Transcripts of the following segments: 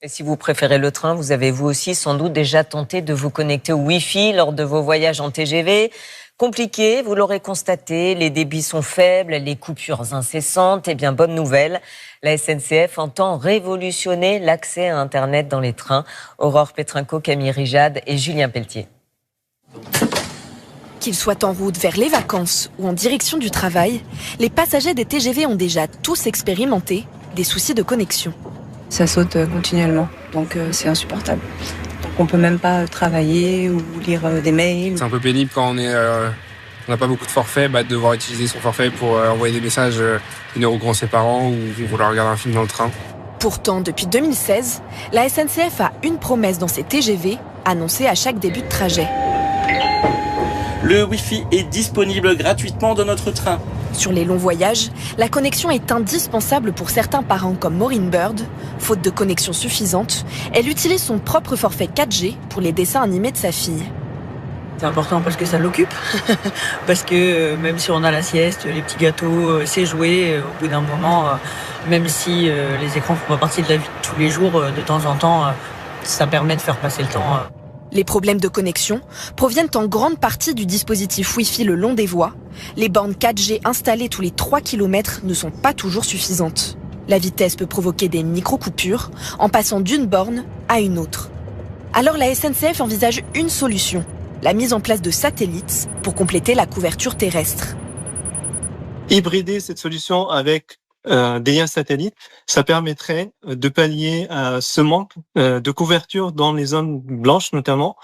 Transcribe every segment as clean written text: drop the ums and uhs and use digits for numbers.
Et si vous préférez le train, vous avez vous aussi sans doute déjà tenté de vous connecter au Wi-Fi lors de vos voyages en TGV. Compliqué, vous l'aurez constaté, les débits sont faibles, les coupures incessantes. Eh bien, bonne nouvelle, la SNCF entend révolutionner l'accès à Internet dans les trains. Aurore Petrenko, Camille Rijad et Julien Pelletier. Qu'ils soient en route vers les vacances ou en direction du travail, les passagers des TGV ont déjà tous expérimenté des soucis de connexion. Ça saute continuellement, donc c'est insupportable. Donc on peut même pas travailler ou lire des mails. C'est un peu pénible quand on n'a pas beaucoup de forfaits, de devoir utiliser son forfait pour envoyer des messages, venir rencontrer ses parents ou vouloir regarder un film dans le train. Pourtant, depuis 2016, la SNCF a une promesse dans ses TGV, annoncée à chaque début de trajet. Le Wi-Fi est disponible gratuitement dans notre train. Sur les longs voyages, la connexion est indispensable pour certains parents comme Maureen Bird. Faute de connexion suffisante, elle utilise son propre forfait 4G pour les dessins animés de sa fille. C'est important parce que ça l'occupe, parce que même si on a la sieste, les petits gâteaux, c'est jouer, au bout d'un moment, même si les écrans font pas partie de la vie de tous les jours, de temps en temps, ça permet de faire passer le temps. Les problèmes de connexion proviennent en grande partie du dispositif Wi-Fi le long des voies. Les bornes 4G installées tous les 3 km ne sont pas toujours suffisantes. La vitesse peut provoquer des micro-coupures en passant d'une borne à une autre. Alors la SNCF envisage une solution, la mise en place de satellites pour compléter la couverture terrestre. Hybrider cette solution avec des liens satellites, ça permettrait de pallier à ce manque de couverture dans les zones blanches notamment,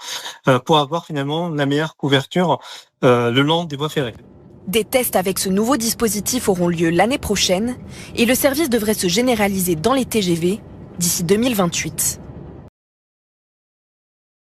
pour avoir finalement la meilleure couverture le long des voies ferrées. Des tests avec ce nouveau dispositif auront lieu l'année prochaine et le service devrait se généraliser dans les TGV d'ici 2028.